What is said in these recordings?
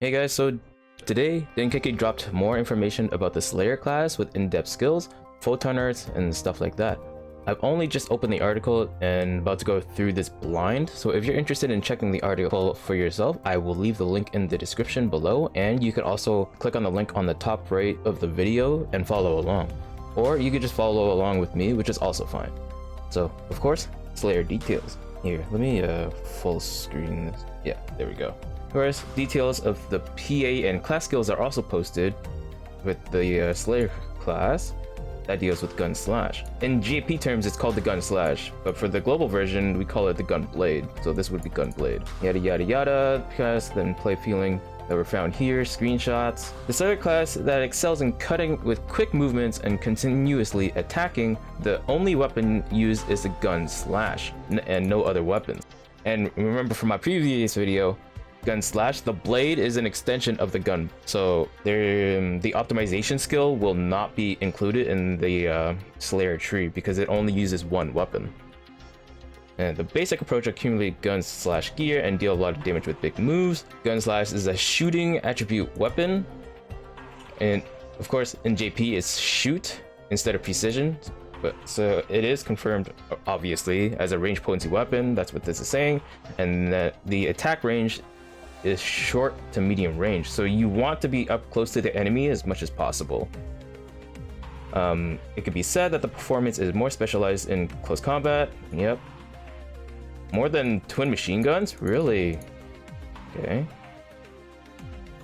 Hey guys, so today Denkeki dropped more information about the Slayer class with in-depth skills, Photon Arts, and stuff like that. I've only just opened the article and about to go through this blind, so if you're interested in checking the article for yourself, I will leave the link in the description below, and you could also click on the link on the top right of the video and follow along. Or you could just follow along with me, which is also fine. So, of course, Slayer details. Here, let me full screen this. Yeah, there we go. Of course, details of the PA and class skills are also posted with the Slayer class that deals with gun slash. In GAP terms, it's called the gun slash, but for the global version, we call it the Gunblade. So this would be Gunblade. Yada yada yada, because then play feeling that were found here, screenshots. The Slayer class that excels in cutting with quick movements and continuously attacking, the only weapon used is the gun slash and no other weapon. And remember from my previous video, gun slash, the blade is an extension of the gun, so the optimization skill will not be included in the Slayer tree because it only uses one weapon. And the basic approach: accumulate gun slash gear and deal a lot of damage with big moves. Gun slash is a shooting attribute weapon, and of course in JP it's shoot instead of precision, but so it is confirmed obviously as a range potency weapon. That's what this is saying. And that the attack range is short to medium range, so you want to be up close to the enemy as much as possible. It could be said that the performance is more specialized in close combat. Yep. More than twin machine guns? Really? Okay.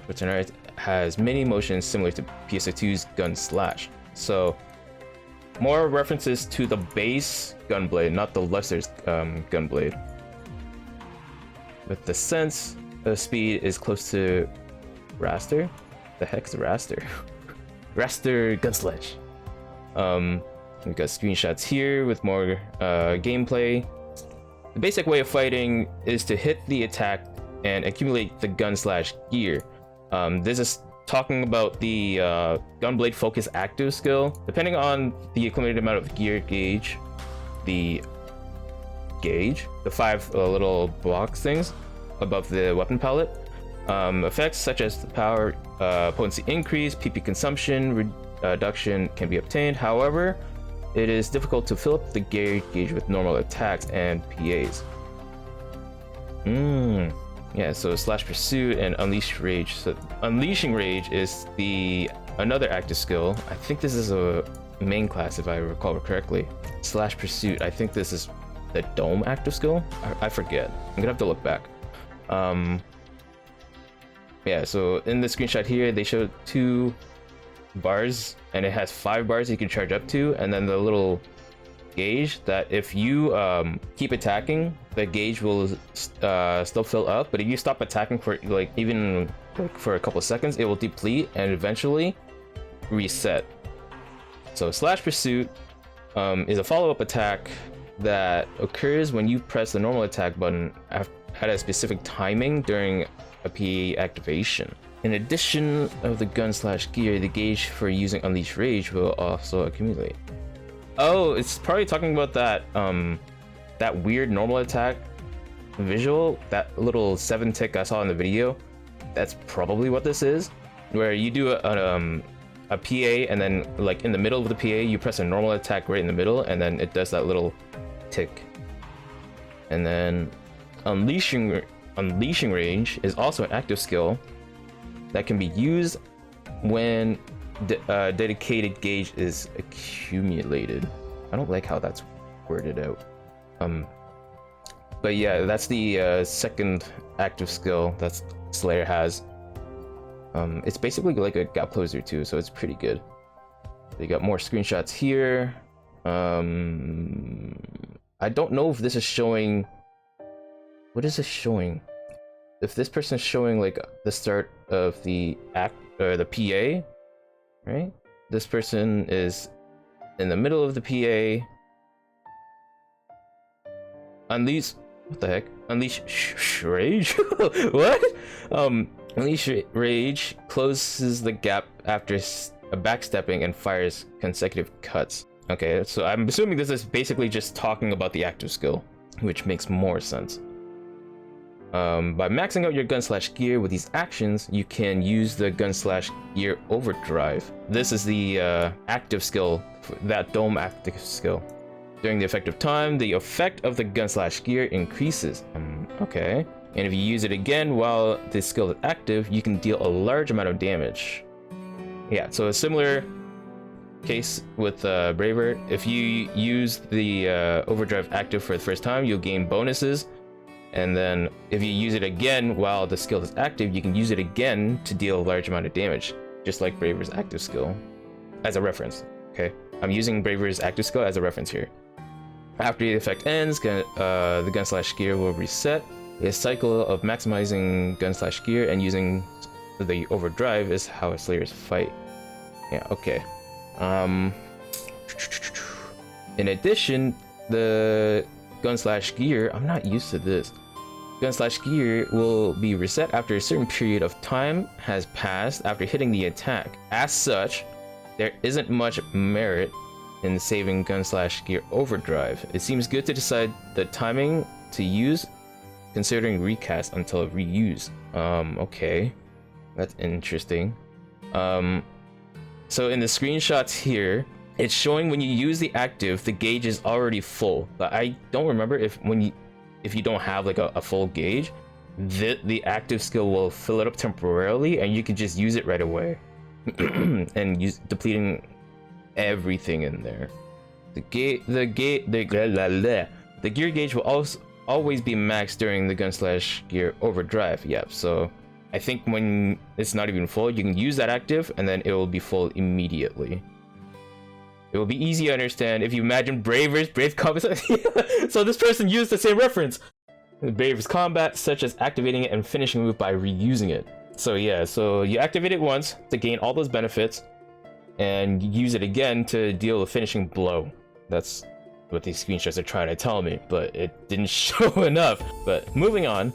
Photon Arts has many motions similar to PSO2's gun slash, so more references to the base Gunblade, not the lesser's Gunblade. With the sense speed is close to raster. The heck's raster? Raster gunsledge. We've got screenshots here with more gameplay. The basic way of fighting is to hit the attack and accumulate the gun slash gear. This is talking about the Gunblade focus active skill. Depending on the accumulated amount of gear gauge, the five little box things above the weapon palette, effects such as the power potency increase, PP consumption reduction can be obtained. However, it is difficult to fill up the gear gauge with normal attacks and PAs. Yeah, so slash pursuit and unleash rage. So unleashing rage is another active skill. I think this is a main class if I recall correctly. Slash pursuit, I think this is the dome active skill. I forget. I'm gonna have to look back. Yeah, so in the screenshot here they showed 2 bars and it has 5 bars you can charge up to, and then the little gauge that if you keep attacking, the gauge will still fill up, but if you stop attacking for even for a couple of seconds, it will deplete and eventually reset. So slash pursuit is a follow-up attack that occurs when you press the normal attack button at a specific timing during a PA activation. In addition of the gun slash gear, the gauge for using Unleash Rage will also accumulate. Oh, it's probably talking about that that weird normal attack visual, that little 7 tick I saw in the video. That's probably what this is, where you do a PA and then like in the middle of the PA you press a normal attack right in the middle and then it does that little tick. And then unleashing rage is also an active skill that can be used when dedicated gauge is accumulated. I don't like how that's worded out. But yeah, that's the second active skill that Slayer has. It's basically like a gap closer too, so it's pretty good. They got more screenshots here. I don't know if this is showing. What is this showing? If this person is showing like the start of the act or the PA, right? This person is in the middle of the PA. Unleash, what the heck? Unleash rage? What? Unleash rage closes the gap after backstepping and fires consecutive cuts. Okay, so I'm assuming this is basically just talking about the active skill, which makes more sense. By maxing out your gun/gear with these actions, you can use the gun/gear overdrive. This is the active skill, that dome active skill. During the effective time, the effect of the gun/gear increases. Okay. And if you use it again while the skill is active, you can deal a large amount of damage. Yeah, so a similar case with Braver. If you use the overdrive active for the first time, you'll gain bonuses. And then if you use it again while the skill is active, you can use it again to deal a large amount of damage, just like Braver's active skill, as a reference. Okay, I'm using Braver's active skill as a reference here. After the effect ends, the gun/gear will reset. A cycle of maximizing gun/gear and using the overdrive is how slayers fight. Yeah, okay. In addition, the gun/gear, I'm not used to this. Gun/gear will be reset after a certain period of time has passed after hitting the attack. As such, there isn't much merit in saving gun/gear overdrive. It seems good to decide the timing to use, considering recast until reuse. Okay, that's interesting. So in the screenshots here, it's showing when you use the active, the gauge is already full. But I don't remember if you don't have like a full gauge, the active skill will fill it up temporarily, and you can just use it right away, and use depleting everything in there. The gear gauge will also always be maxed during the gun/gear overdrive. Yep. So I think when it's not even full, you can use that active, and then it will be full immediately. It will be easy to understand if you imagine Brave combat. So this person used the same reference. Brave's combat, such as activating it and finishing move by reusing it. So yeah, so you activate it once to gain all those benefits, and use it again to deal a finishing blow. That's what these screenshots are trying to tell me, but it didn't show enough. But moving on,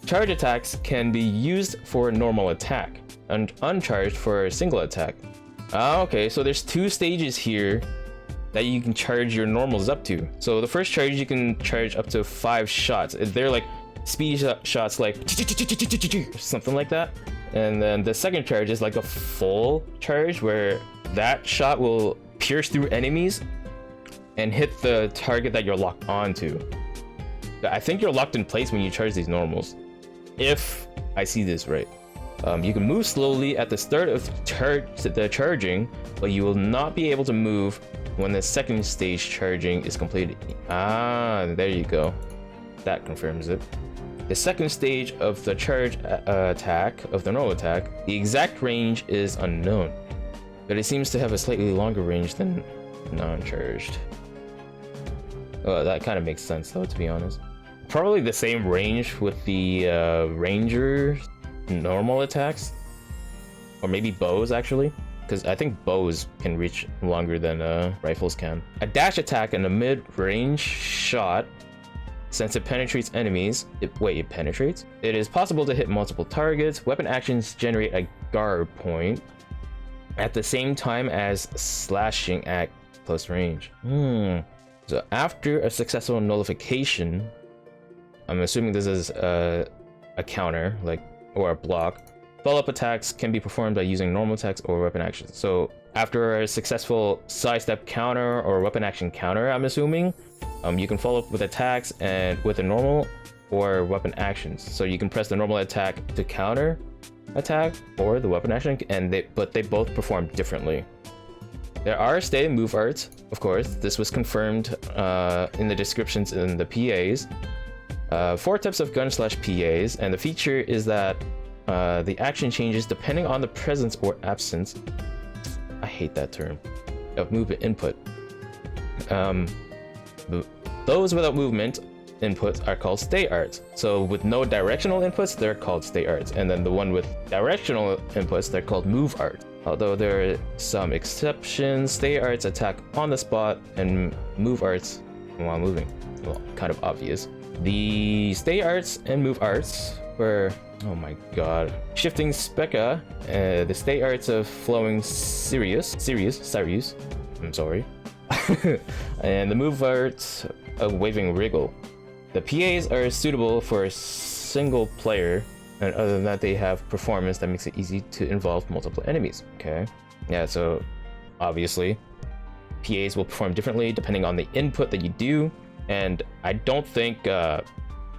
charge attacks can be used for a normal attack, and uncharged for a single attack. Okay, so there's 2 stages here that you can charge your normals up to. So the first charge, you can charge up to 5 shots. They're like speed shots, like something like that. And then the second charge is like a full charge, where that shot will pierce through enemies and hit the target that you're locked onto. I think you're locked in place when you charge these normals, if I see this right. You can move slowly at the start of the charging, but you will not be able to move when the second stage charging is completed. Ah, there you go. That confirms it. The second stage of the charge attack, of the normal attack, the exact range is unknown, but it seems to have a slightly longer range than non-charged. Oh, that kind of makes sense though, to be honest. Probably the same range with the Ranger normal attacks, or maybe bows actually, because I think bows can reach longer than rifles can. A dash attack and a mid-range shot, since it penetrates enemies. It penetrates? It is possible to hit multiple targets. Weapon actions generate a guard point at the same time as slashing at close range. So after a successful nullification, I'm assuming this is a counter, like, or a block. Follow-up attacks can be performed by using normal attacks or weapon actions. So after a successful sidestep counter or weapon action counter, I'm assuming, you can follow up with attacks and with a normal or weapon actions. So you can press the normal attack to counter attack or the weapon action, and they both perform differently. There are stay and move arts, of course. This was confirmed in the descriptions in the PAs. 4 types of gun/PAs, and the feature is that the action changes depending on the presence or absence, I hate that term, of movement input. Those without movement inputs are called stay arts. So with no directional inputs, they're called stay arts, and then the one with directional inputs, they're called move art. Although there are some exceptions, stay arts attack on the spot and move arts while moving. Well, kind of obvious. The stay arts and move arts were, oh my god, shifting Specca, the stay arts of flowing Sirius, I'm sorry, and the move arts of waving Wriggle. The PAs are suitable for single player, and other than that, they have performance that makes it easy to involve multiple enemies. Okay, yeah, so obviously PAs will perform differently depending on the input that you do, and I don't think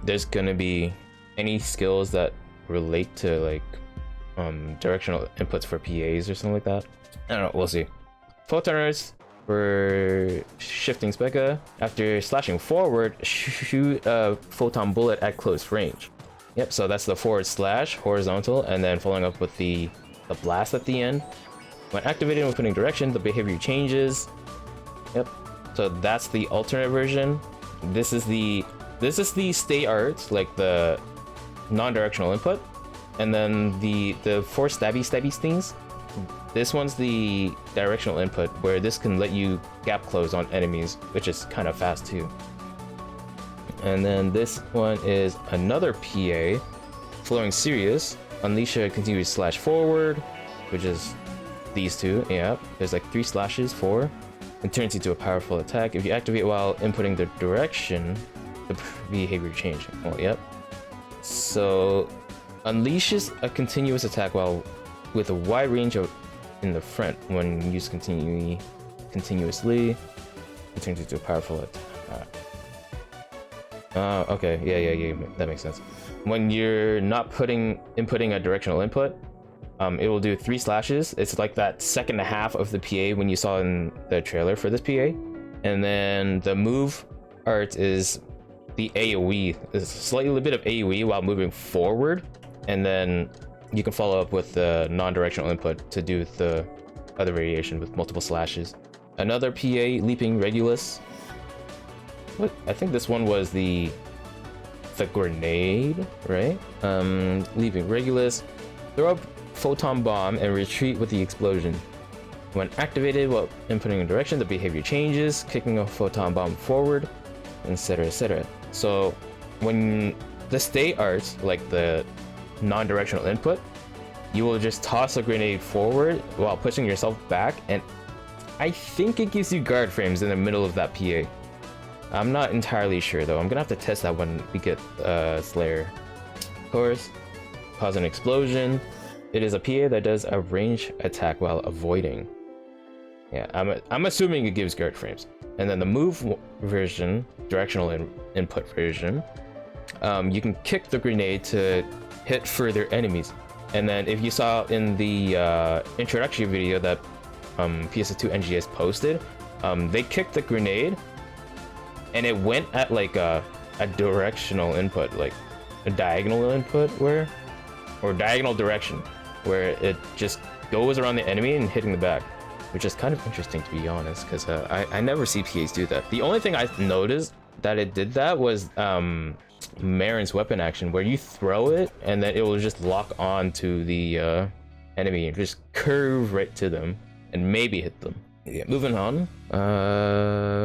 there's gonna be any skills that relate to like directional inputs for PAs or something like that. I don't know, we'll see. Photon Arts for shifting Specca. After slashing forward, shoot a photon bullet at close range. Yep, so that's the forward slash, horizontal, and then following up with the blast at the end. When activated when putting direction, the behavior changes. Yep, so that's the alternate version. This is the stay art, like the non-directional input, and then the four stabby things. This one's the directional input, where this can let you gap close on enemies, which is kind of fast too. And then this one is another PA, Flowing Serious. Unleash a continuous slash forward, which is these two. Yeah, there's like 3 slashes, 4, and turns into a powerful attack. If you activate while inputting the direction, the behavior change. Oh, yep. So unleashes a continuous attack while with a wide range of in the front. When used continuously, it turns into a powerful attack. Okay, yeah, that makes sense. When you're not inputting a directional input, it will do 3 slashes. It's like that second half of the PA when you saw in the trailer for this PA. And then the move art is the AoE. It's slightly a bit of AoE while moving forward, and then you can follow up with the non-directional input to do the other variation with multiple slashes. Another PA, Leaping Regulus. What? I think this one was the grenade, right? Leaping Regulus. Throw up photon bomb and retreat with the explosion. When activated while inputting a direction, the behavior changes, kicking a photon bomb forward, etc, etc. So when the stay art, like the non-directional input, you will just toss a grenade forward while pushing yourself back, and I think it gives you guard frames in the middle of that PA. I'm not entirely sure though. I'm gonna have to test that when we get Slayer. Of course, cause an explosion. It is a PA that does a range attack while avoiding. Yeah, I'm assuming it gives guard frames. And then the move version, directional input version, you can kick the grenade to hit further enemies. And then if you saw in the introductory video that PSO2 NGS posted, they kicked the grenade and it went at like a directional input, like a diagonal input or diagonal direction, where it just goes around the enemy and hitting the back, which is kind of interesting to be honest, because I never see PAs do that. The only thing I noticed that it did that was Marin's weapon action, where you throw it and then it will just lock on to the enemy and just curve right to them and maybe hit them. Yeah, moving on.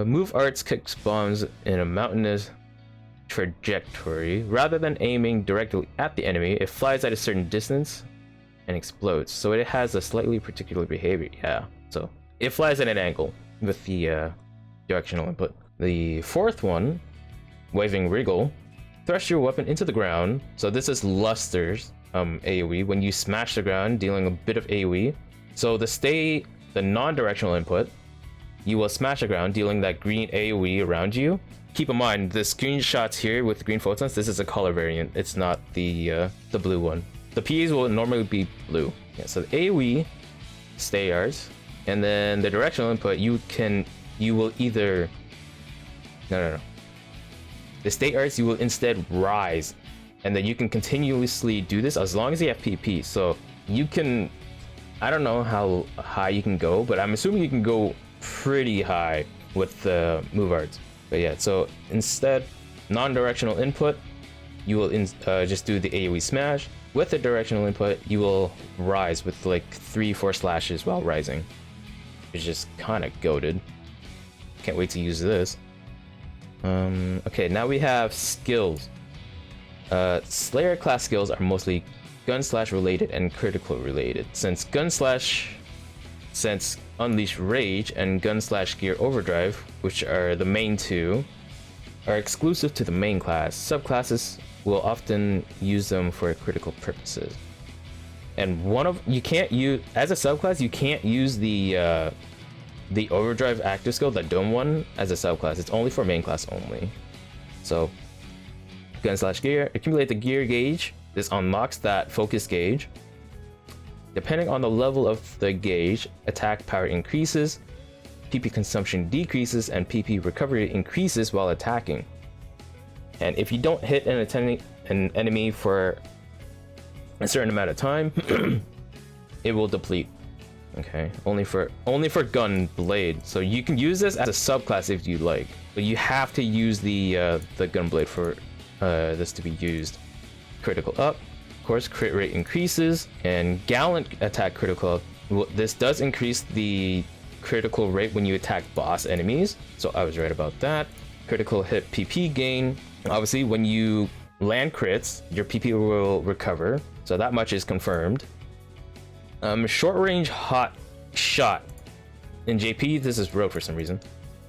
Move arts kicks bombs in a mountainous trajectory. Rather than aiming directly at the enemy, it flies at a certain distance and explodes. So it has a slightly particular behavior. Yeah, so it flies at an angle with the directional input. The fourth one, Waving Wriggle. Thrust your weapon into the ground. So this is Luster's AoE. When you smash the ground, dealing a bit of AoE. So the non-directional input, you will smash the ground, dealing that green AoE around you. Keep in mind, the screenshots here with green photons, this is a color variant. It's not the blue one. The PAs will normally be blue. Yeah, so the AoE, stay arts, and then the directional input, you will either... No. The stay arts, you will instead rise, and then you can continuously do this as long as you have PP. So you can, I don't know how high you can go, but I'm assuming you can go pretty high with the move arts. But yeah, so instead, non-directional input, you will just do the AoE smash. With the directional input, you will rise with like 3-4 slashes while rising. It's just kind of goated. Can't wait to use this. Okay, now we have skills. Slayer class skills are mostly gun slash related and critical related. Since Unleash Rage and gun slash Gear Overdrive, which are the main two, are exclusive to the main class, subclasses will often use them for critical purposes. And you can't use, as a subclass, you can't use the overdrive active skill, the dome one, as a subclass. It's only for main class only. So gun/gear, accumulate the gear gauge. This unlocks that focus gauge. Depending on the level of the gauge, attack power increases, PP consumption decreases, and PP recovery increases while attacking. And if you don't hit an enemy for a certain amount of time, it will deplete. Okay, only for Gunblade. So you can use this as a subclass if you like, but you have to use the Gunblade for this to be used. Critical up, of course, crit rate increases, and Gallant attack critical up. Well, this does increase the critical rate when you attack boss enemies, so I was right about that. Critical hit PP gain. Obviously, when you land crits, your PP will recover, so that much is confirmed. Short range hot shot. In JP, this is rogue for some reason.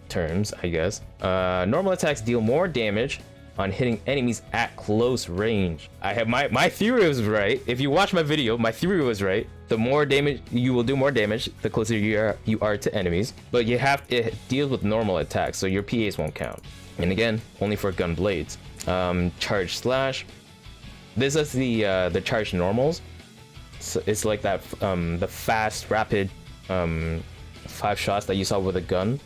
Terms, I guess. Normal attacks deal more damage on hitting enemies at close range. I have my theory was right. If you watch my video, my theory was right. The more damage you will do, more damage the closer you are to enemies. But it deals with normal attacks, so your PAs won't count. And again, only for Gunblades. Charge slash. This is the charge normals. So it's like that the fast, rapid 5 shots that you saw with a gun,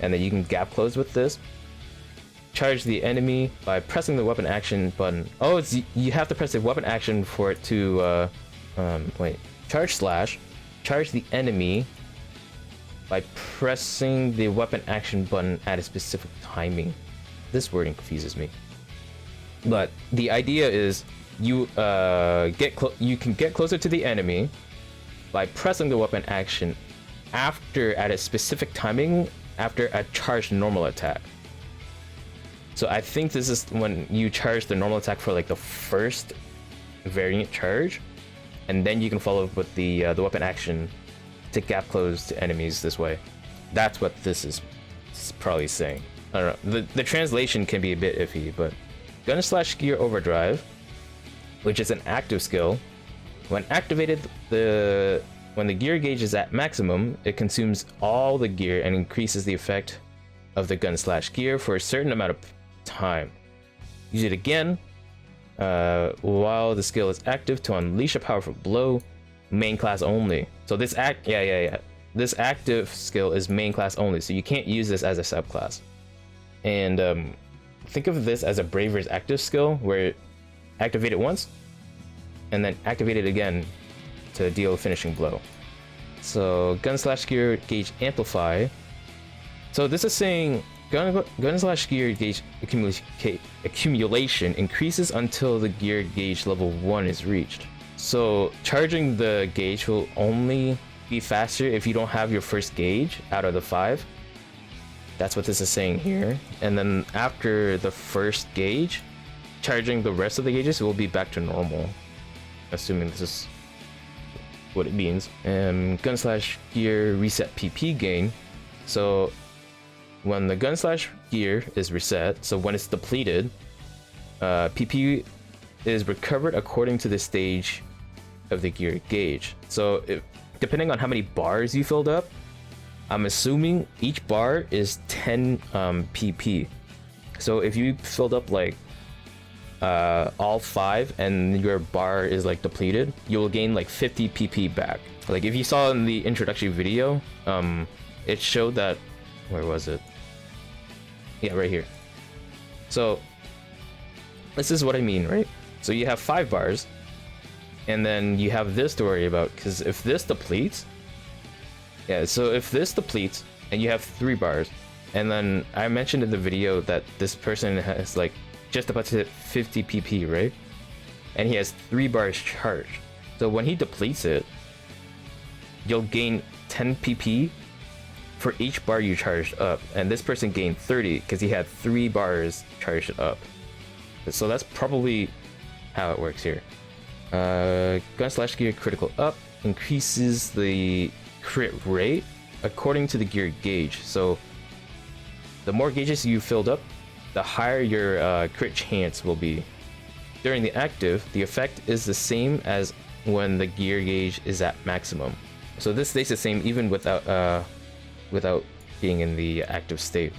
and then you can gap close with this. Charge the enemy by pressing the weapon action button. Oh, you have to press the weapon action for it to charge slash. Charge the enemy by pressing the weapon action button at a specific timing. This wording confuses me. But the idea is you can get closer to the enemy by pressing the weapon action at a specific timing after a charged normal attack. So I think this is when you charge the normal attack for like the first variant charge, and then you can follow up with the weapon action to gap close to enemies this way. That's what this is probably saying. I don't know. The translation can be a bit iffy, but gun/gear overdrive, which is an active skill, when activated, when the gear gauge is at maximum, it consumes all the gear and increases the effect of the gun/gear for a certain amount of time. Use it again while the skill is active to unleash a powerful blow. Main class only. So this this active skill is main class only, so you can't use this as a subclass. And think of this as a Braver's active skill, where activate it once and then activate it again to deal a finishing blow. So gun/gear gauge amplify. So this is saying gun/gear gauge accumulation increases until the gear gauge level 1 is reached. So charging the gauge will only be faster if you don't have your first gauge out of the 5. That's what this is saying here. And then after the first gauge, charging the rest of the gauges will be back to normal, assuming this is what it means. Gun/gear reset PP gain. So when the gun/gear is reset, so when it's depleted, PP is recovered according to the stage of the gear gauge. So depending on how many bars you filled up, I'm assuming each bar is 10 PP. So if you filled up like all 5 and your bar is like depleted, you'll gain like 50 PP back. Like if you saw in the introductory video, it showed that, where was it? Yeah, right here. So this is what I mean, right? So you have 5 bars, and then you have this to worry about, because if this depletes, so if this depletes and you have 3 bars, and then I mentioned in the video that this person has like just about to hit 50 PP, right? And he has 3 bars charged. So when he depletes it, you'll gain 10 PP for each bar you charged up, and this person gained 30 because he had 3 bars charged up. So that's probably how it works here. Gun/gear critical up increases the crit rate according to the gear gauge. So the more gauges you filled up, the higher your crit chance will be. During the active, the effect is the same as when the gear gauge is at maximum. So this stays the same even without being in the active state.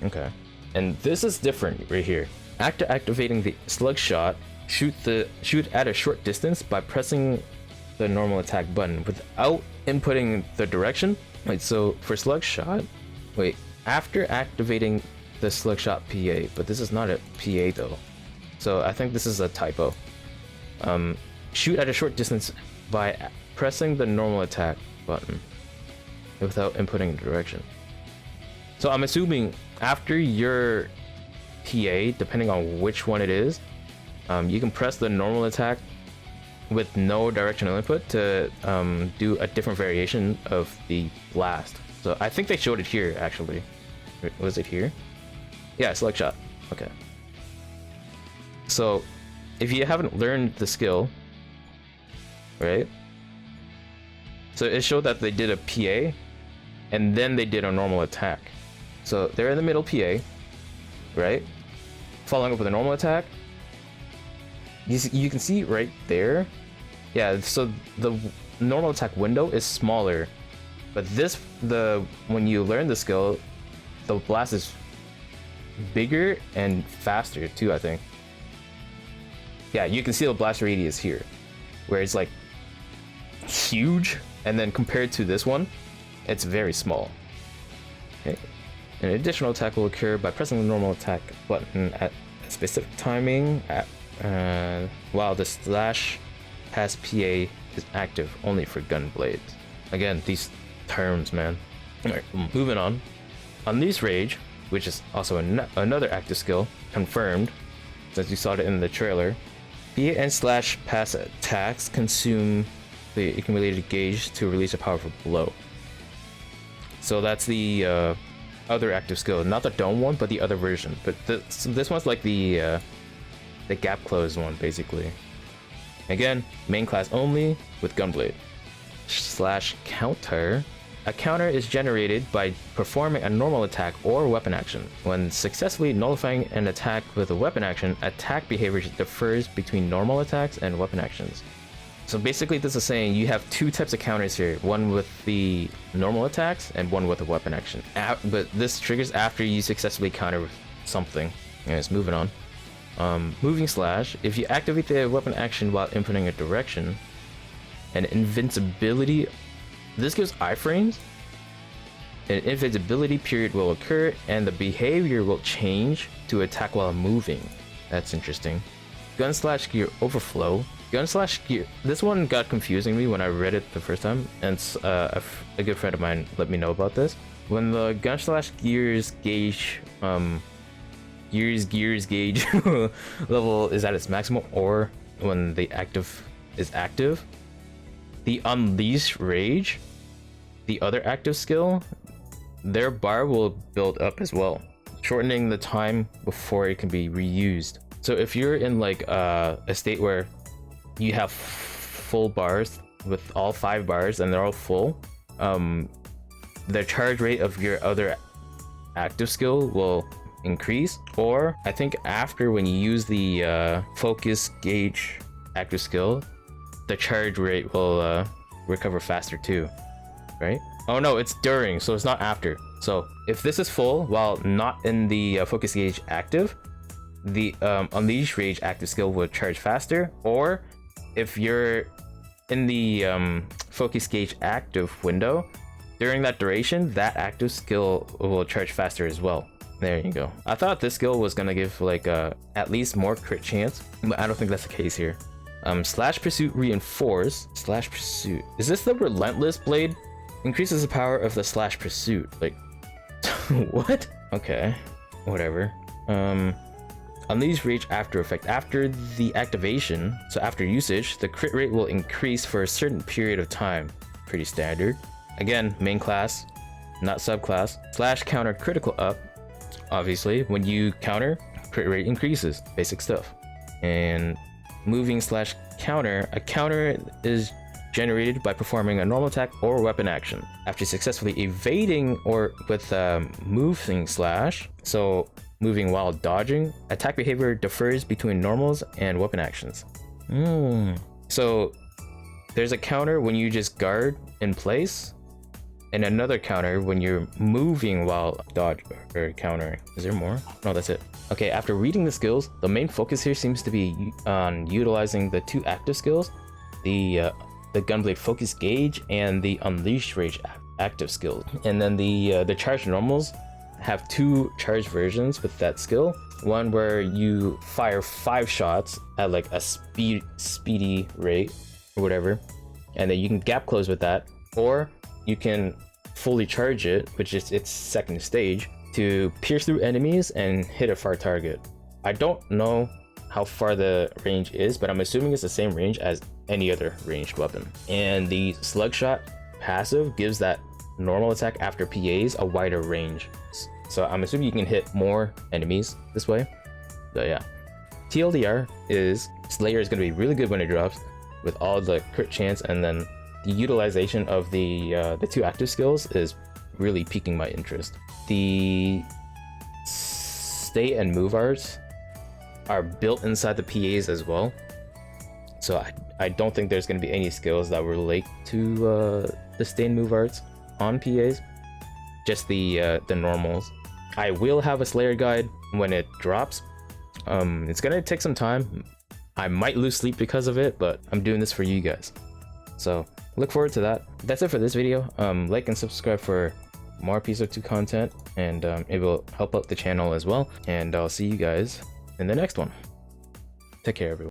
Okay. And this is different right here. After activating the slug shot, shoot at a short distance by pressing the normal attack button without inputting the direction. Wait, so for slug shot, after activating the slug shot PA, but this is not a PA though. So I think this is a typo. Shoot at a short distance by pressing the normal attack button without inputting the direction. So I'm assuming after your PA, depending on which one it is, you can press the normal attack with no directional input to do a different variation of the blast. So I think they showed it here actually. Was it here? Yeah, slug shot. Okay. So if you haven't learned the skill, right? So it showed that they did a PA and then they did a normal attack. So they're in the middle PA, right? Following up with a normal attack. You can see right there. Yeah, so the normal attack window is smaller, but when you learn the skill, the blast is bigger and faster too, I think. Yeah, you can see the blast radius here, where it's like huge, and then compared to this one, it's very small. Okay. An additional attack will occur by pressing the normal attack button at a specific timing while the slash past PA is active only for Gunblade. Again, these terms, man. Alright, moving on. Unleash Rage, which is also another active skill, confirmed, since you saw it in the trailer. PA and slash pass attacks consume the accumulated gauge to release a powerful blow. So that's the other active skill, not the dome one, but the other version. But this one's like the gap close one, basically. Again, main class only with Gunblade. Slash counter. A counter is generated by performing a normal attack or weapon action. When successfully nullifying an attack with a weapon action, attack behavior differs between normal attacks and weapon actions. So basically this is saying you have two types of counters here, one with the normal attacks and one with a weapon action. But this triggers after you successfully counter with something. Anyways, moving on. Moving slash, if you activate the weapon action while inputting a direction, an invincibility, this gives iframes, an invincibility period will occur and the behavior will change to attack while moving. That's interesting. Gun slash gear overflow. Gun slash gear, this one got confusing me when I read it the first time, and a good friend of mine let me know about this. When the gun slash gears gauge gears gauge level is at its maximum, or when the active is active, the Unleash Rage, the other active skill, their bar will build up as well, shortening the time before it can be reused. So if you're in like a state where you have full bars with all 5 bars and they're all full, the charge rate of your other active skill will increase. Or I think after, when you use the focus gauge active skill, the charge rate will recover faster too, right? Oh no, it's during, so it's not after. So if this is full while not in the focus gauge active, the Unleash Rage active skill will charge faster. Or if you're in the focus gauge active window, during that duration, that active skill will charge faster as well. There you go. I thought this skill was gonna give like at least more crit chance, but I don't think that's the case here. Slash Pursuit Reinforce. Slash Pursuit. Is this the Relentless Blade? Increases the power of the Slash Pursuit. Like, what? Okay, whatever. Unleash Rage after effect. After the activation, so after usage, the crit rate will increase for a certain period of time. Pretty standard. Again, main class, not subclass. Slash counter critical up. Obviously, when you counter, crit rate increases. Basic stuff. And moving slash counter. A counter is generated by performing a normal attack or weapon action. After successfully evading or with moving slash. So moving while dodging. Attack behavior differs between normals and weapon actions. So there's a counter when you just guard in place, and another counter when you're moving while dodge or countering. Is there more? No, that's it. Okay, after reading the skills, the main focus here seems to be on utilizing the 2 active skills, the Gunblade Focus Gauge and the Unleash Rage active skill. And then the charged normals have 2 charged versions with that skill. One where you fire 5 shots at like a speedy rate or whatever, and then you can gap close with that, or you can fully charge it, which is its second stage, to pierce through enemies and hit a far target. I don't know how far the range is, but I'm assuming it's the same range as any other ranged weapon. And the slug shot passive gives that normal attack after PAs a wider range. So I'm assuming you can hit more enemies this way. But yeah. TLDR is Slayer is going to be really good when it drops with all the crit chance, and then the utilization of the 2 active skills is really piquing my interest. The stay and move arts are built inside the PAs as well. So I don't think there's going to be any skills that relate to the stay and move arts on PAs. Just the normals. I will have a Slayer guide when it drops. It's gonna take some time. I might lose sleep because of it, but I'm doing this for you guys. So look forward to that. That's it for this video. Like and subscribe for more PSO2 content, and it will help out the channel as well. And I'll see you guys in the next one. Take care, everyone.